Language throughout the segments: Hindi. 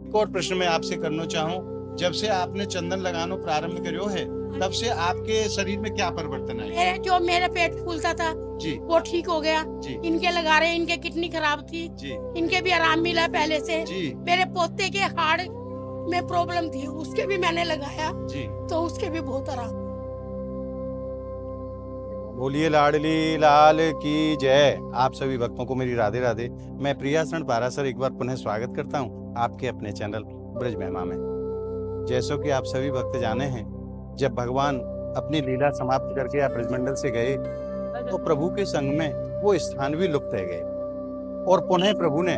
एक और प्रश्न मैं आपसे करना चाहूँ, जब से आपने चंदन लगाना प्रारंभ करो है तब से आपके शरीर में क्या परिवर्तन आया? मेरा पेट फूलता था जी वो ठीक हो गया जी इनके लगा रहे, इनके किडनी खराब थी, जी इनके भी आराम मिला पहले से। जी मेरे पोते के हार्ट में प्रॉब्लम थी, उसके भी मैंने लगाया जी। तो उसके भी बहुत आराम। बोलिए लाडली लाल की जय। आप सभी भक्तों को मेरी राधे राधे। मैं प्रियासरण पारासर एक बार पुनः स्वागत करता हूं आपके अपने चैनल ब्रज महिमा में। जैसो कि आप सभी भक्त जाने हैं, जब भगवान अपनी लीला समाप्त करके आप ब्रजमंडल से गए तो प्रभु के संग में वो स्थान भी लुप्त रह गए और पुनः प्रभु ने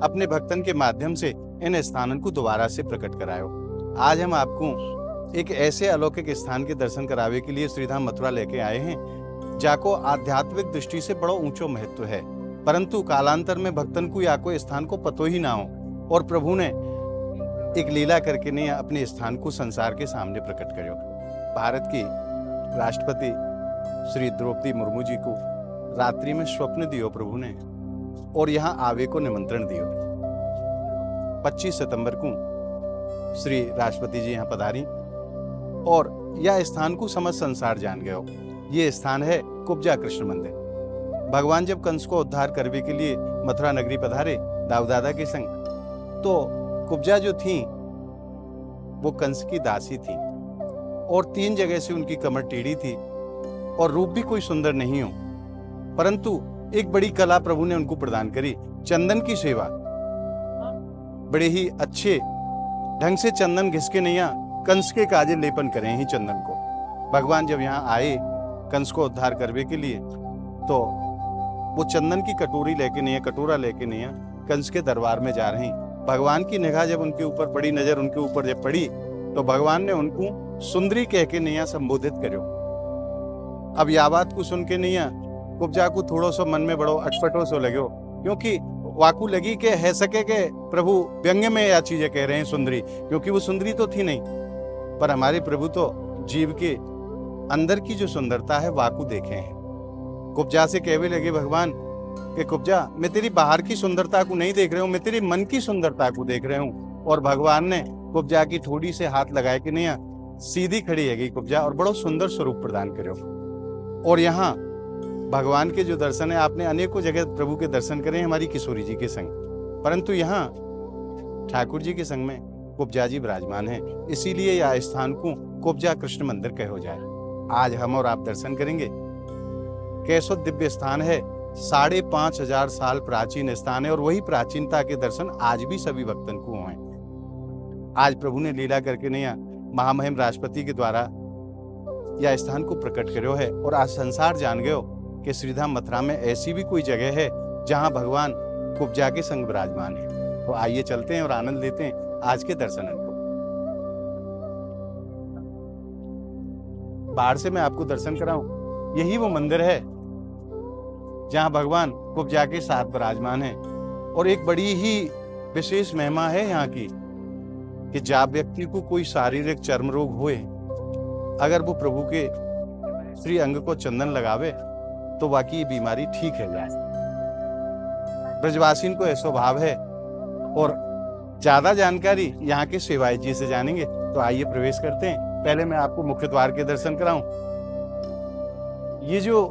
अपने भक्तन के माध्यम से इन स्थानों को दोबारा से प्रकट करायो। आज हम आपको एक ऐसे अलौकिक स्थान के दर्शन करावे के लिए श्रीधाम मथुरा लेके आए हैं, जाको आध्यात्मिक दृष्टि से बड़ो ऊंचो महत्व है, परंतु कालांतर में भक्तन को या को स्थान को पतो ही ना हो और प्रभु ने एक लीला करके ने अपने स्थान को संसार के सामने प्रकट करो। भारत की राष्ट्रपति श्री द्रौपदी मुर्मू जी को रात्रि में स्वप्न दियो प्रभु ने और यहाँ आवे को निमंत्रण दियो। 25 सितंबर को श्री राष्ट्रपति जी यहाँ पधारी और यह स्थान को समस्त संसार जान गयो। ये स्थान है कुब्जा कृष्ण मंदिर। भगवान जब कंस को उद्धार करने के लिए मथुरा नगरी पधारे दाऊदादा के संग, तो कुब्जा जो थी वो कंस की दासी थी और 3 जगह से उनकी कमर टेढ़ी थी और रूप भी कोई सुंदर नहीं हो, परंतु एक बड़ी कला प्रभु ने उनको प्रदान करी, चंदन की सेवा। बड़े ही अच्छे ढंग से चंदन घिसके नैया कंस के काजे लेपन करें ही चंदन को। भगवान जब यहाँ आए कंस को उद्धार करने के लिए, तो वो चंदन की कटोरी लेके नहीं, कटोरा लेके नहीं, कंस के दरबार में जा रहे हैं। भगवान की निगाह जब उनके ऊपर पड़ी, नजर उनके ऊपर जब पड़ी, तो भगवान ने उनको सुंदरी कह के नहीं संबोधित करो। अब यह बात को सुन के नहीं कुब्जा को थोड़ो सो मन में बड़ो अटपटो सो लगो, क्योंकि वाकू लगी के है सके के प्रभु व्यंग्य में यह चीजें कह रहे हैं सुंदरी, क्योंकि वो सुंदरी तो थी नहीं, पर हमारे प्रभु तो जीव के अंदर की जो सुंदरता है वाकू देखे हैं। कुब्जा से कहने लगे भगवान कि कुब्जा, मैं तेरी बाहर की सुंदरता को नहीं देख रहा हूँ, मैं तेरी मन की सुंदरता को देख रहा हूँ। और भगवान ने कुब्जा की ठोड़ी से हाथ लगाए कि नहीं सीधी खड़ी है गई कुब्जा और बड़ो सुंदर स्वरूप प्रदान करो। और यहाँ भगवान के जो दर्शन है, आपने अनेकों जगह प्रभु के दर्शन करे हमारी किशोरी जी के संग, परंतु यहाँ ठाकुर जी के संग में कुब्जा जी विराजमान है, इसीलिए यह स्थान को कुब्जा कृष्ण मंदिर कहो जाए। आज हम और आप दर्शन करेंगे। कैसो दिव्य स्थान है, 5,500 साल प्राचीन स्थान है और वही प्राचीनता के दर्शन आज भी सभी भक्तन को हुए। आज प्रभु ने लीला करके नहीं महामहिम राष्ट्रपति के द्वारा यह स्थान को प्रकट करो है और आज संसार जान गयो कि श्रीधाम मथुरा में ऐसी भी कोई जगह है जहां भगवान कुब्जा के संग विराजमान है। तो आइए चलते हैं और आनंद लेते हैं आज के दर्शन को। बाहर से मैं आपको दर्शन कराऊं, यही वो मंदिर है जहां भगवान कुब्जा के साथ विराजमान है। और एक बड़ी ही विशेष महिमा है यहाँ की कि जब व्यक्ति को कोई शारीरिक चर्म रोग होए, अगर वो प्रभु के श्री अंग को चंदन लगावे तो वाकई बीमारी ठीक है जाए। ब्रजवासीन को ऐसा भाव है और ज्यादा जानकारी यहाँ के सेवाई जी से जानेंगे। तो आइए प्रवेश करते हैं। पहले मैं आपको मुख्य द्वार के दर्शन कराऊं। ये जो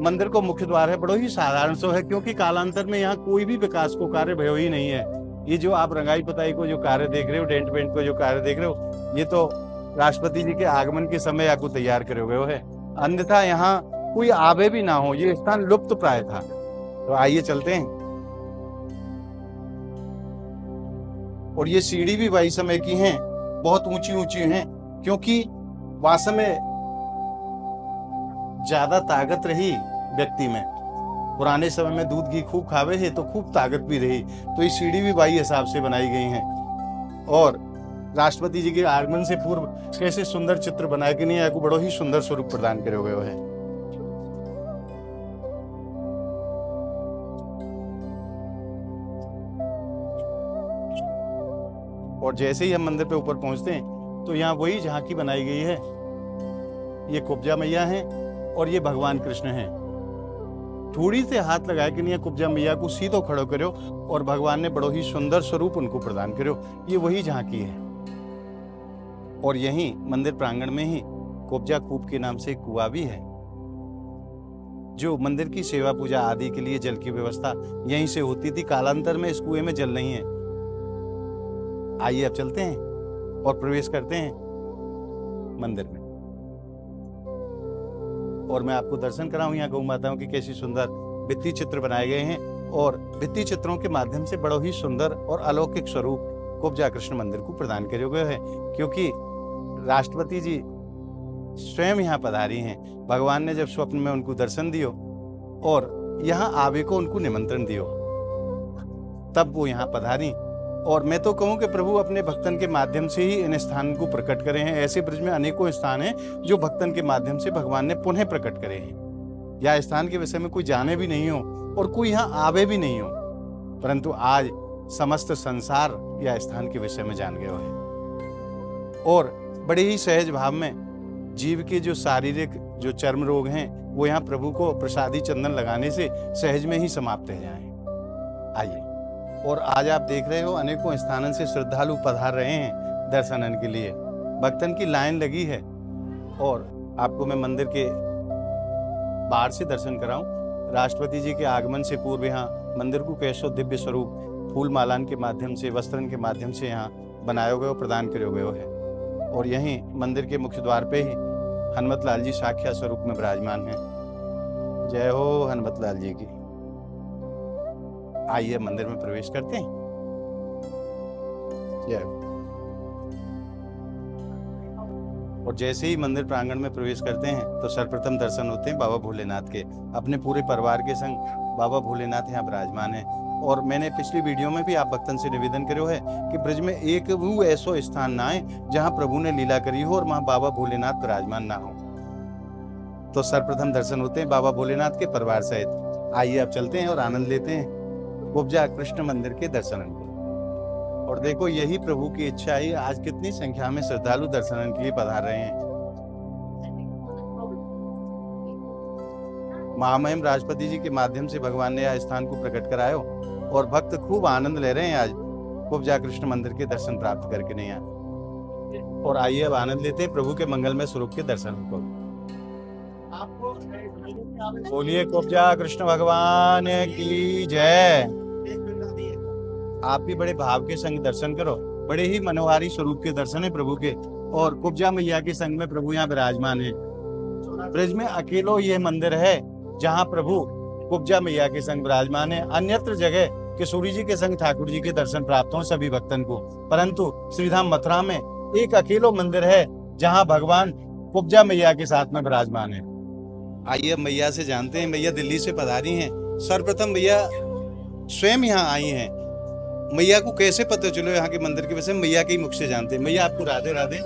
मंदिर को मुख्य द्वार है बड़ो ही साधारण सो है, क्योंकि कालांतर में यहाँ कोई भी विकास को कार्य भयो ही नहीं है। ये जो आप रंगाई पुताई को जो कार्य देख रहे हो, डेंट पेंट को जो कार्य देख रहे हो, ये तो राष्ट्रपति जी के आगमन के समय आपको तैयार करे हुए है, अन्यथा यहाँ कोई आवे भी ना हो, ये स्थान लुप्त प्राय था। तो आइए चलते हैं। और ये सीढ़ी भी वही समय की हैं, बहुत ऊंची ऊंची हैं, क्योंकि वास्तव में ज्यादा ताकत रही व्यक्ति में। पुराने समय में दूध घी खूब खावे है तो खूब ताकत भी रही, तो ये सीढ़ी भी वही हिसाब से बनाई गई हैं। और राष्ट्रपति जी के आगमन से पूर्व कैसे सुंदर चित्र बनाए कि नहीं, आपको बड़ो ही सुंदर स्वरूप प्रदान करे हुए है। और जैसे ही हम मंदिर पे ऊपर पहुंचते हैं तो यहाँ वही झांकी बनाई गई है। ये कुब्जा मैया हैं और ये भगवान कृष्ण हैं। थोड़ी से हाथ लगाए कि नहीं कुब्जा मैया को सीधो खड़ो करो और भगवान ने बड़ो ही सुंदर स्वरूप उनको प्रदान करो। ये वही झांकी है। और यहीं मंदिर प्रांगण में ही कुब्जा कूप के नाम से एक कुआं भी है, जो मंदिर की सेवा पूजा आदि के लिए जल की व्यवस्था यहीं से होती थी। कालांतर में इस कुएं में जल नहीं है। आइए अब चलते हैं और प्रवेश करते हैं मंदिर में, और मैं आपको दर्शन कराऊं यहाँ गौ माताओं की कैसी सुंदर भित्ति चित्र बनाए गए हैं। और भित्ति चित्रों के माध्यम से बड़ो ही सुंदर और अलौकिक स्वरूप कुब्जा कृष्ण मंदिर को प्रदान किया गया है, क्योंकि राष्ट्रपति जी स्वयं यहाँ पधारी हैं। भगवान ने जब स्वप्न में उनको दर्शन दियो और यहाँ आवे को उनको निमंत्रण दियो, तब वो यहाँ पधारी। और मैं तो कहूँ कि प्रभु अपने भक्तन के माध्यम से ही इन स्थान को प्रकट करे हैं। ऐसे ब्रज में अनेकों स्थान हैं जो भक्तन के माध्यम से भगवान ने पुनः प्रकट करे हैं। या स्थान के विषय में कोई जाने भी नहीं हो और कोई यहाँ आवे भी नहीं हो, परंतु आज समस्त संसार या स्थान के विषय में जान गया है। और बड़े ही सहज भाव में जीव के जो शारीरिक जो चर्म रोग हैं वो यहाँ प्रभु को प्रसादी चंदन लगाने से सहज में ही समाप्त हो जाएं। आइए, और आज आप देख रहे हो अनेकों स्थानों से श्रद्धालु पधार रहे हैं दर्शनन के लिए। भक्तन की लाइन लगी है। और आपको मैं मंदिर के बाहर से दर्शन कराऊं। राष्ट्रपति जी के आगमन से पूर्व यहाँ मंदिर को कैसो दिव्य स्वरूप फूल मालान के माध्यम से, वस्त्रन के माध्यम से यहाँ बनाया गया प्रदान किया गया है। और यहीं मंदिर के मुख्य द्वार पे ही हनुमत लाल जी साक्षात स्वरूप में विराजमान हैं। जय हो हनुमत लाल जी की। आइए मंदिर में प्रवेश करते हैं। जय हो। और जैसे ही मंदिर प्रांगण में प्रवेश करते हैं तो सर्वप्रथम दर्शन होते हैं बाबा भोलेनाथ के। अपने पूरे परिवार के संग बाबा भोलेनाथ यहाँ विराजमान है। और मैंने पिछली वीडियो में भी आप भक्तन से निवेदन करो है कि ब्रज में एक वो ऐसो स्थान ना है जहाँ प्रभु ने लीला करी हो और वहाँ बाबा भोलेनाथ विराजमान ना हो। तो सर्वप्रथम दर्शन होते हैं बाबा भोलेनाथ के परिवार सहित। आइए अब चलते हैं और आनंद लेते हैं कुब्जा कृष्ण मंदिर के दर्शन को। और देखो यही प्रभु की इच्छा है, आज कितनी संख्या में श्रद्धालु दर्शन के लिए पधार रहे हैं। महामहिम राष्ट्रपति जी के माध्यम से भगवान ने यह स्थान को प्रकट करायो और भक्त खूब आनंद ले रहे हैं आज कुब्जा कृष्ण मंदिर के दर्शन प्राप्त करके नहीं आए। और आइए अब आनंद लेते हैं प्रभु के मंगलमय स्वरूप के दर्शन को। बोलिए कुब्जा कृष्ण भगवान की जय। आप भी बड़े भाव के संग दर्शन करो। बड़े ही मनोहारी स्वरूप के दर्शन है प्रभु के। और कुब्जा मैया के संग में प्रभु यहाँ विराजमान है। ब्रज में अकेलो ये मंदिर है जहाँ प्रभु कुब्जा मैया के संग विराजमान है। अन्यत्र जगह किशोरी जी के संग ठाकुर जी के दर्शन प्राप्त हो सभी भक्तन को, परंतु श्रीधाम मथुरा में एक अकेलो मंदिर है जहाँ भगवान कुब्जा मैया के साथ में विराजमान है। आइए मैया से जानते हैं। मैया दिल्ली से पधारी हैं। सर्वप्रथम मैया स्वयं यहाँ आई हैं। मैया को कैसे पता चलो यहाँ के मंदिर के विषय में? मैया के ही मुख से जानते हैं। मैया आपको राधे राधे।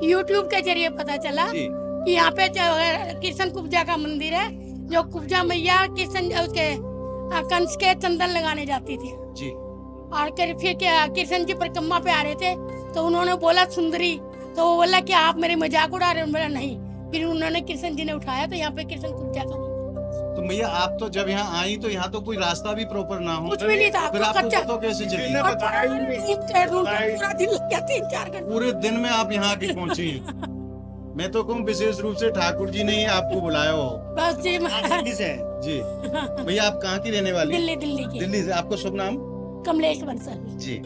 यूट्यूब के जरिए पता चला कि यहाँ पे कृष्ण कुब्जा का मंदिर है, जो कुब्जा मैया कृष्ण उसके कंस के चंदन लगाने जाती थी जी। और फिर कृष्ण जी परिक्रमा पे आ रहे थे तो उन्होंने बोला सुंदरी, तो वो बोला कि आप मेरे मजाक उड़ा रहे हो। बोला नहीं। फिर उन्होंने कृष्ण जी ने उठाया तो यहाँ पे कृष्ण कुब्जा का। तो मैया आप तो जब यहाँ आई तो यहाँ तो कोई रास्ता भी प्रॉपर ना हो, कुछ भी नहीं था, फिर आपको तो कैसे चली? पूरे दिन में आप यहाँ आके पहुँची। मैं तो कहूँ विशेष रूप से ठाकुर जी ने ही आपको बुलाया हो। बस जी दिल्ली से जी। भैया आप कहाँ की रहने वाली? दिल्ली की। दिल्ली से। आपको शुभ नाम? कमलेश बंसल जी।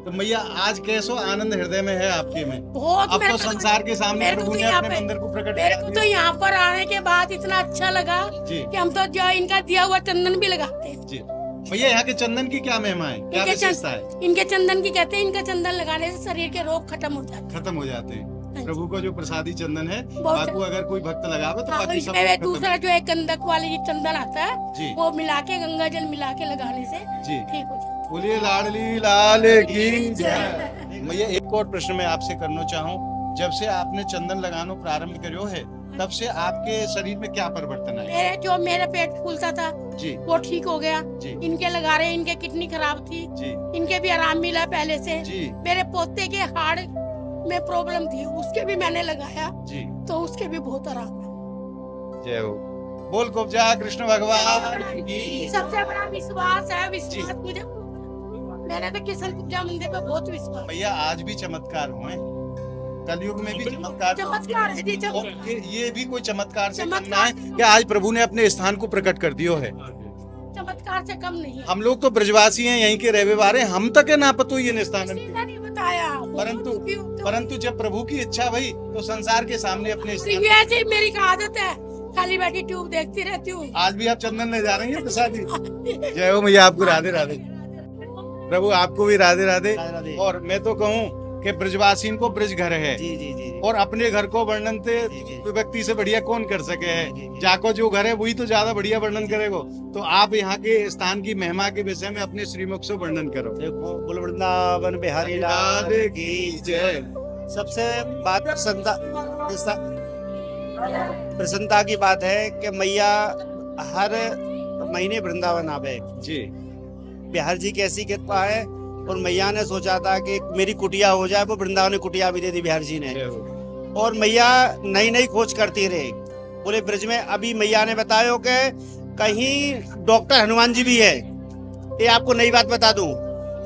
तो मैया आज कैसो आनंद हृदय में है आपके में? बहुत। अब तो संसार के सामने प्रभु ने अपने मंदिर को प्रकट मेरे को तो यहाँ पर आने के बाद इतना अच्छा लगा जी कि हम तो जो इनका दिया हुआ चंदन भी लगाते हैं जी। भैया यहाँ के चंदन की क्या महिमा है, क्या विशेषता है? इनके चंदन की कहते हैं, इनका चंदन लगाने से शरीर के रोग खत्म हो जाते हैं। प्रभु को जो प्रसादी चंदन है, आपको अगर कोई भक्त लगावे तो बाकी सब दूसरा जो है गंधक वाली चंदन आता है जी, वो मिला के गंगा जल मिला के लगाने से जी ठीक हो जाता है। बोलिए लाडली लाल की जय। मैया एक और प्रश्न मैं आपसे करना चाहूँ। जब से आपने चंदन लगाना प्रारंभ करो है तब से आपके शरीर में क्या परिवर्तन आया? मेरा पेट फूलता था जी, वो ठीक हो गया जी। इनके लगा रहे, इनके किडनी खराब थी जी, इनके भी आराम मिला पहले से जी। मेरे पोते के हार्ट में प्रॉब्लम थी, उसके भी मैंने लगाया जी, तो उसके भी बहुत आराम। जय हो। बोल कुब्जा कृष्ण भगवान की। सबसे बड़ा विश्वास है, विश्वास मुझे, मैंने तो किशन कुब्जा मंदिर पे बहुत विश्वास। भैया आज भी चमत्कार हुए, कलयुग में भी चमत्कार है जी, ये भी कोई चमत्कार से कम चमत्कार ना है कि आज प्रभु ने अपने स्थान को प्रकट कर दियो है। चमत्कार से कम नहीं है। हम लोग तो ब्रजवासी हैं, यहीं के रहने वाले, हम तक है ना पतो ये स्थान, किसी ने नहीं बताया। परंतु जब प्रभु की इच्छा भई तो संसार के सामने अपने स्थान। ऐसे ही मेरी आदत है, खाली बैठी ट्यूब देखती रहती हूँ। आज भी आप चंदन ले जा रही हैं प्रसाद जी। जय हो मैया, आपको राधे राधे। प्रभु आपको भी राधे राधे। और मैं तो कहूँ कि ब्रजवासीन को ब्रज घर है जी जी जी। और अपने घर को वर्णन व्यक्ति से बढ़िया कौन कर सके है। जाको जो घर है वही तो ज्यादा बढ़िया वर्णन करेगो। तो आप यहाँ के स्थान की महिमा के विषय में अपने श्रीमुख से वर्णन करो। देखो, बोल वृंदावन बिहारी लाल की जय। सबसे बात प्रसन्नता की बात है कि मैया हर महीने वृंदावन आवे जी। बिहार जी की ऐसी कृपा है, और मैया ने सोचा था कि मेरी कुटिया हो जाए, वो वृंदावन कुटिया भी दे दी बिहार जी ने। और मैया नई नई खोज करती रही। बोले ब्रज में अभी मैया ने बताया कि कहीं डॉक्टर हनुमान जी भी है। ये आपको नई बात बता दूं,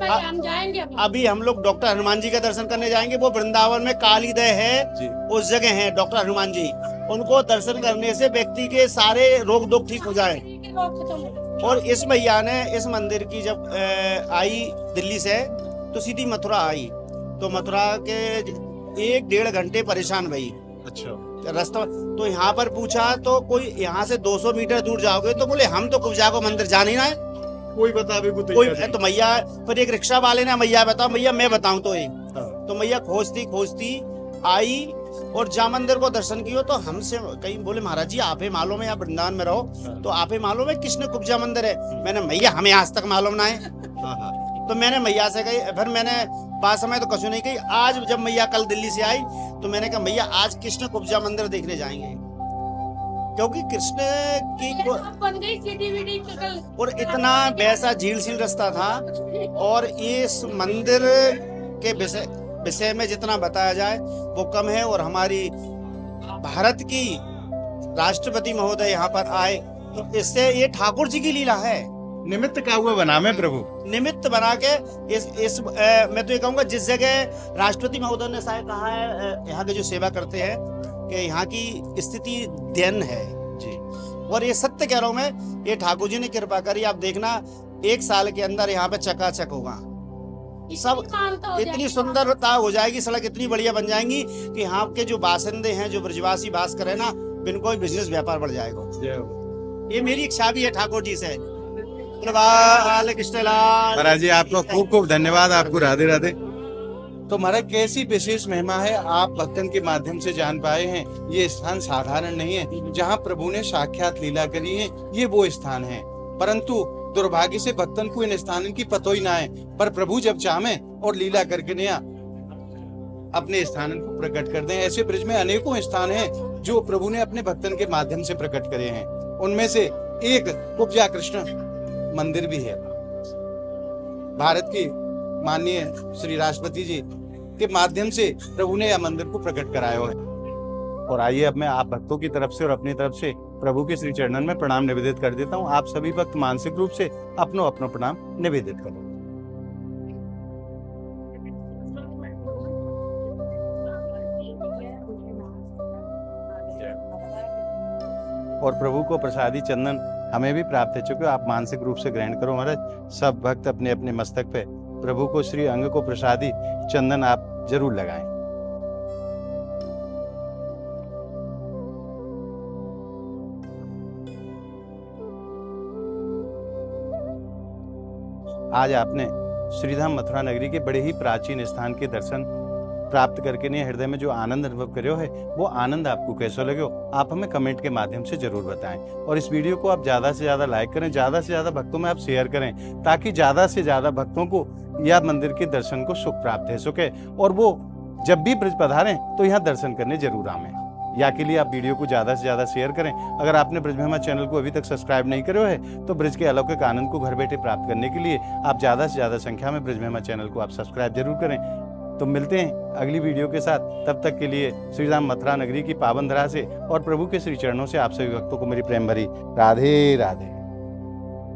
हम जाएंगे अभी हम लोग डॉक्टर हनुमान जी का दर्शन करने जाएंगे। वो वृंदावन में कालीदय है, उस जगह है डॉक्टर हनुमान जी। उनको दर्शन करने से व्यक्ति के सारे रोग दुख ठीक हो जाए। और इस मैया ने इस मंदिर की जब आई दिल्ली से तो सीधी मथुरा आई, तो मथुरा के 1-1.5 घंटे परेशान भई। अच्छा। रास्ता तो यहाँ पर पूछा तो कोई यहाँ से 200 मीटर दूर जाओगे, तो बोले हम तो कुब्जा को मंदिर जा नहीं रहे, कोई बता भी कोई। तो मैया फिर एक रिक्शा वाले ने मैया बताओ, मैया मैं बताऊं तो मैया खोजती आई और जा मंदिर को दर्शन किया। तो हमसे कहीं बोले महाराज जी आप ही मालूम है, आप वृंदावन में रहो तो आप ही मालूम है कृष्ण कुब्जा मंदिर है। मैंने मैया हमें आज तक मालूम ना है। तो मैंने मैया से कही, फिर मैंने पास समय तो कछु नहीं कही। आज जब मैया कल दिल्ली से आई तो मैंने कहा मैया आज कृष्ण कुब्जा मंदिर देखने जाएंगे, क्योंकि कृष्ण की बन गई सीधी और इतना वैसा झील रास्ता था। और इस मंदिर के विषय में जितना बताया जाए वो कम है। और हमारी भारत की राष्ट्रपति महोदय यहाँ पर आए, तो इससे ये ठाकुर जी की लीला है। निमित्त का हुआ बना में प्रभु, निमित्त बना के मैं तो ये कहूँगा जिस जगह राष्ट्रपति महोदय ने शायद कहा है यहाँ के जो सेवा करते हैं कि यहाँ की स्थिति दैन है जी। और ये सत्य कह रहा हूँ मैं, ये ठाकुर जी ने कृपा करी। आप देखना 1 साल के अंदर यहाँ पे चकाचक होगा सब, इतनी सुंदरता हो जाएगी, सड़क इतनी बढ़िया बन जाएंगी कि यहाँ के जो बासिंदे हैं, जो ब्रजवासी बास करे ना, इनको भी बिजनेस व्यापार बढ़ जाएगा। ये मेरी इच्छा भी है ठाकुर जी से। महाराज जी आपको खूब खूब धन्यवाद, आपको राधे राधे। तो महाराज कैसी विशेष महिमा है, आप भक्तन के माध्यम से जान पाए हैं। ये स्थान साधारण नहीं है, जहाँ प्रभु ने साक्षात लीला करी है, ये वो स्थान है। परंतु दुर्भाग्य से भक्तन को इन स्थान की पतो ही ना है। पर प्रभु जब चाहे और लीला करके नया अपने स्थान को प्रकट कर दें। ऐसे ब्रज में अनेकों स्थान हैं जो प्रभु ने अपने भक्तन के माध्यम से प्रकट करे हैं। उनमें से एक कुब्जा कृष्ण मंदिर भी है। भारत की माननीय श्री राष्ट्रपति जी के माध्यम से प्रभु ने यह मंदिर को प्रकट कराया है। और आइए अब मैं आप भक्तों की तरफ से और अपनी तरफ से प्रभु के श्री चरणन में प्रणाम निवेदित कर देता हूँ। आप सभी भक्त मानसिक रूप से अपनो प्रणाम निवेदित करो। और प्रभु को प्रसादी चंदन हमें भी प्राप्त है, चुके आप मानसिक रूप से ग्रहण करो महाराज। सब भक्त अपने अपने मस्तक पे प्रभु को श्री अंग को प्रसादी चंदन आप जरूर लगाएं। आज आपने श्रीधाम मथुरा नगरी के बड़े ही प्राचीन स्थान के दर्शन प्राप्त करके नहीं हृदय में जो आनंद अनुभव करो है, वो आनंद आपको कैसा लगे आप हमें कमेंट के माध्यम से जरूर बताएं। और इस वीडियो को आप ज्यादा से ज्यादा लाइक करें, ज्यादा से ज्यादा भक्तों में आप शेयर करें, ताकि ज्यादा से ज्यादा भक्तों को यह मंदिर के दर्शन को सुख प्राप्त हो सके और वो जब भी ब्रज पधारें तो यहाँ दर्शन करने जरूर आवें। या के लिए आप वीडियो को ज्यादा से ज्यादा शेयर करें। अगर आपने ब्रज महिमा चैनल को अभी तक सब्सक्राइब नहीं करो है तो ब्रज के अलौकिक आनंद को घर बैठे प्राप्त करने के लिए आप ज्यादा से ज्यादा संख्या में ब्रज महिमा चैनल को आप सब्सक्राइब जरूर करें। तो मिलते हैं अगली वीडियो के साथ। तब तक के लिए श्री राम मथुरा नगरी की पावन धरा से और प्रभु के श्री चरणों से आप सभी भक्तों को मेरी प्रेम भरी राधे राधे।